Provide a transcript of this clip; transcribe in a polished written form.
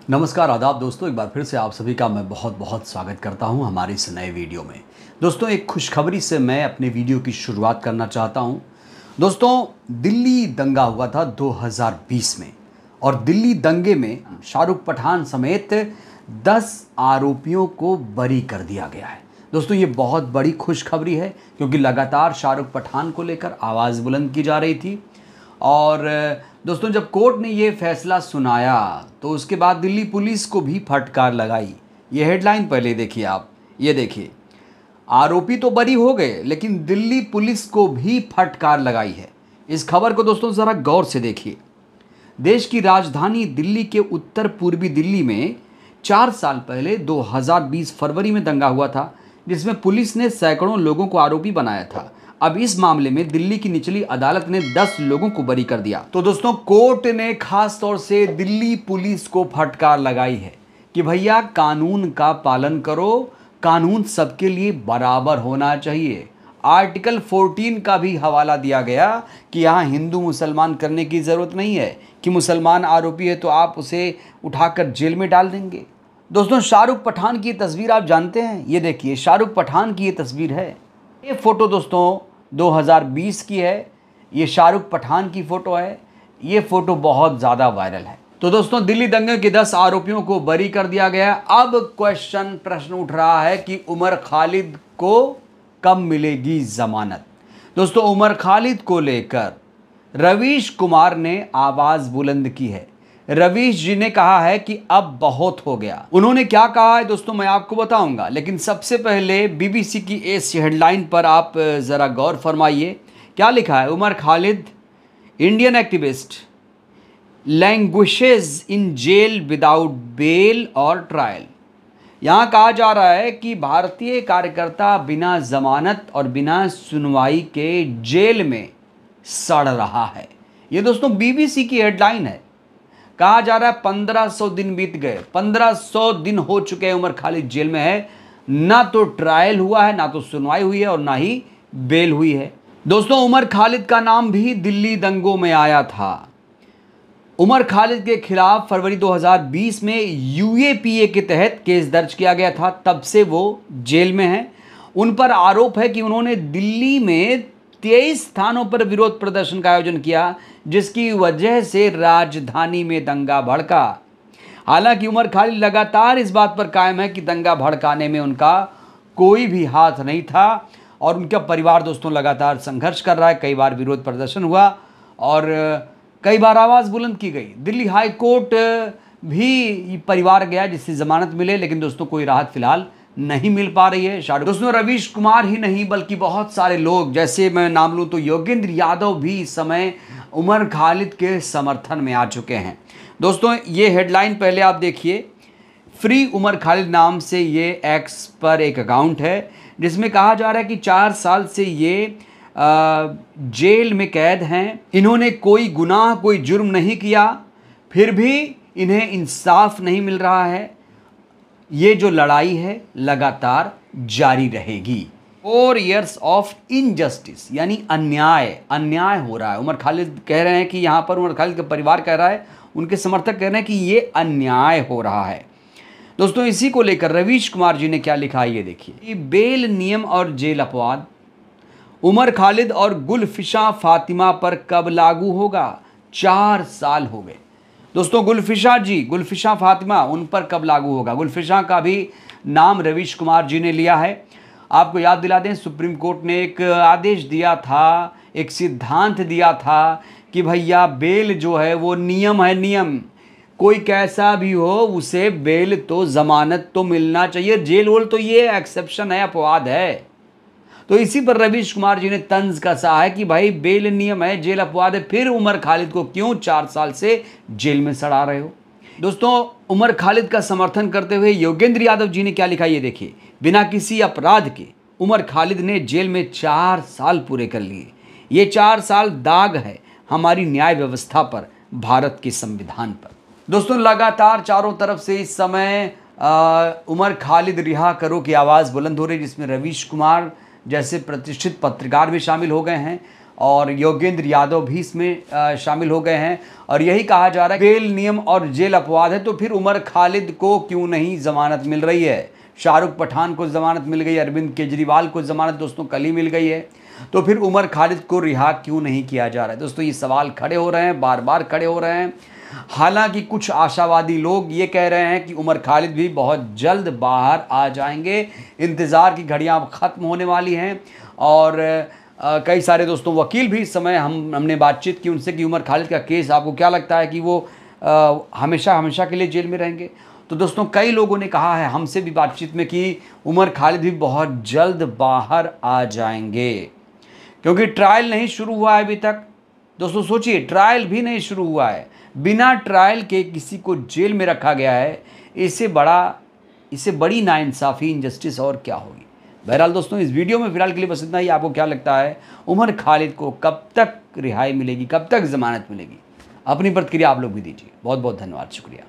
नमस्कार आदाब दोस्तों, एक बार फिर से आप सभी का मैं बहुत बहुत स्वागत करता हूं हमारे इस नए वीडियो में। दोस्तों, एक खुशखबरी से मैं अपने वीडियो की शुरुआत करना चाहता हूं। दोस्तों, दिल्ली दंगा हुआ था 2020 में और दिल्ली दंगे में शाहरुख पठान समेत 10 आरोपियों को बरी कर दिया गया है। दोस्तों, ये बहुत बड़ी खुशखबरी है क्योंकि लगातार शाहरुख पठान को लेकर आवाज़ बुलंद की जा रही थी। और दोस्तों, जब कोर्ट ने ये फैसला सुनाया तो उसके बाद दिल्ली पुलिस को भी फटकार लगाई। ये हेडलाइन पहले देखिए आप, ये देखिए, आरोपी तो बरी हो गए लेकिन दिल्ली पुलिस को भी फटकार लगाई है। इस खबर को दोस्तों ज़रा गौर से देखिए। देश की राजधानी दिल्ली के उत्तर पूर्वी दिल्ली में 4 साल पहले 2020 फरवरी में दंगा हुआ था जिसमें पुलिस ने सैकड़ों लोगों को आरोपी बनाया था। अब इस मामले में दिल्ली की निचली अदालत ने 10 लोगों को बरी कर दिया। तो दोस्तों, कोर्ट ने खास तौर से दिल्ली पुलिस को फटकार लगाई है कि भैया कानून का पालन करो, कानून सबके लिए बराबर होना चाहिए। आर्टिकल 14 का भी हवाला दिया गया कि यहाँ हिंदू मुसलमान करने की ज़रूरत नहीं है कि मुसलमान आरोपी है तो आप उसे उठाकर जेल में डाल देंगे। दोस्तों, शाहरुख पठान की तस्वीर आप जानते हैं, ये देखिए शाहरुख पठान की ये तस्वीर है। ये फ़ोटो दोस्तों 2020 की है, ये शाहरुख पठान की फ़ोटो है। ये फ़ोटो बहुत ज़्यादा वायरल है। तो दोस्तों, दिल्ली दंगे के 10 आरोपियों को बरी कर दिया गया। अब प्रश्न उठ रहा है कि उमर खालिद को कब मिलेगी ज़मानत। दोस्तों, उमर खालिद को लेकर रवीश कुमार ने आवाज़ बुलंद की है। रवीश जी ने कहा है कि अब बहुत हो गया। उन्होंने क्या कहा है दोस्तों मैं आपको बताऊंगा, लेकिन सबसे पहले बीबीसी की इस हेडलाइन पर आप ज़रा गौर फरमाइए। क्या लिखा है? Umar Khalid, Indian activist, languishes in jail without bail और ट्रायल। यहाँ कहा जा रहा है कि भारतीय कार्यकर्ता बिना जमानत और बिना सुनवाई के जेल में सड़ रहा है। ये दोस्तों बीबीसी की हेडलाइन है। कहा जा रहा है 1500 दिन बीत गए, 1500 दिन हो चुके हैं उमर खालिद जेल में है। ना तो ट्रायल हुआ है, ना तो सुनवाई हुई है और ना ही बेल हुई है। दोस्तों, उमर खालिद का नाम भी दिल्ली दंगों में आया था। उमर खालिद के खिलाफ फरवरी 2020 में यूएपीए के तहत केस दर्ज किया गया था। तब से वो जेल में हैं। उन पर आरोप है कि उन्होंने दिल्ली में 23 स्थानों पर विरोध प्रदर्शन का आयोजन किया जिसकी वजह से राजधानी में दंगा भड़का। हालांकि उमर खालिद लगातार इस बात पर कायम है कि दंगा भड़काने में उनका कोई भी हाथ नहीं था और उनका परिवार दोस्तों लगातार संघर्ष कर रहा है। कई बार विरोध प्रदर्शन हुआ और कई बार आवाज़ बुलंद की गई। दिल्ली हाई कोर्ट भी परिवार गया जिससे जमानत मिले, लेकिन दोस्तों कोई राहत फिलहाल नहीं मिल पा रही है। शाहरुख दोस्तों, रवीश कुमार ही नहीं बल्कि बहुत सारे लोग, जैसे मैं नाम लूँ तो योगेंद्र यादव भी इस समय उमर खालिद के समर्थन में आ चुके हैं। दोस्तों, ये हेडलाइन पहले आप देखिए। फ्री उमर खालिद नाम से ये एक्स पर एक अकाउंट है जिसमें कहा जा रहा है कि 4 साल से ये जेल में कैद हैं। इन्होंने कोई गुनाह, कोई जुर्म नहीं किया, फिर भी इन्हें इंसाफ नहीं मिल रहा है। ये जो लड़ाई है लगातार जारी रहेगी। 4 years ऑफ इनजस्टिस, यानी अन्याय हो रहा है। उमर खालिद कह रहे हैं कि यहाँ पर उमर खालिद का परिवार कह रहा है, उनके समर्थक कह रहे हैं कि ये अन्याय हो रहा है। दोस्तों, इसी को लेकर रवीश कुमार जी ने क्या लिखा है ये देखिए। बेल नियम और जेल अपवाद उमर खालिद और गुलफिशा फातिमा पर कब लागू होगा? 4 साल हो गए। दोस्तों, गुलफिशा फातिमा, उन पर कब लागू होगा? गुलफिशा का भी नाम रवीश कुमार जी ने लिया है। आपको याद दिला दें, सुप्रीम कोर्ट ने एक आदेश दिया था, एक सिद्धांत दिया था कि भैया बेल जो है वो नियम है, नियम। कोई कैसा भी हो उसे बेल तो जमानत तो मिलना चाहिए। जेल वोल तो ये एक्सेप्शन है, अपवाद है। तो इसी पर रवीश कुमार जी ने तंज कसा है कि भाई बेल नियम है, जेल अपवाद है, फिर उमर खालिद को क्यों 4 साल से जेल में सड़ा रहे हो? दोस्तों, उमर खालिद का समर्थन करते हुए योगेंद्र यादव जी ने क्या लिखा ये देखिए। बिना किसी अपराध के उमर खालिद ने जेल में 4 साल पूरे कर लिए। ये 4 साल दाग है हमारी न्याय व्यवस्था पर, भारत के संविधान पर। दोस्तों, लगातार चारों तरफ से इस समय उमर खालिद रिहा करो की आवाज़ बुलंद हो रही है, जिसमें रवीश कुमार जैसे प्रतिष्ठित पत्रकार भी शामिल हो गए हैं। और योगेंद्र यादव भी इसमें शामिल हो गए हैं। और यही कहा जा रहा है बेल नियम और जेल अपवाद है, तो फिर उमर खालिद को क्यों नहीं जमानत मिल रही है। शाहरुख पठान को जमानत मिल गई, अरविंद केजरीवाल को जमानत दोस्तों कल ही मिल गई है, तो फिर उमर खालिद को रिहा क्यों नहीं किया जा रहा है। दोस्तों ये सवाल खड़े हो रहे हैं, बार बार खड़े हो रहे हैं। हालांकि कुछ आशावादी लोग ये कह रहे हैं कि उमर खालिद भी बहुत जल्द बाहर आ जाएंगे, इंतज़ार की घड़ियां ख़त्म होने वाली हैं। और कई सारे दोस्तों वकील भी इस समय हमने बातचीत की उनसे कि उमर खालिद का केस आपको क्या लगता है कि वो हमेशा हमेशा के लिए जेल में रहेंगे। तो दोस्तों कई लोगों ने कहा है हमसे भी बातचीत में कि उमर खालिद भी बहुत जल्द बाहर आ जाएंगे, क्योंकि ट्रायल नहीं शुरू हुआ है अभी तक। दोस्तों सोचिए, ट्रायल भी नहीं शुरू हुआ है, बिना ट्रायल के किसी को जेल में रखा गया है। इससे बड़ी नाइंसाफ़ी, इनजस्टिस और क्या होगी। बहरहाल दोस्तों इस वीडियो में फिलहाल के लिए बस इतना ही। आपको क्या लगता है उमर खालिद को कब तक रिहाई मिलेगी, कब तक ज़मानत मिलेगी? अपनी प्रतिक्रिया आप लोग भी दीजिए। बहुत बहुत धन्यवाद, शुक्रिया।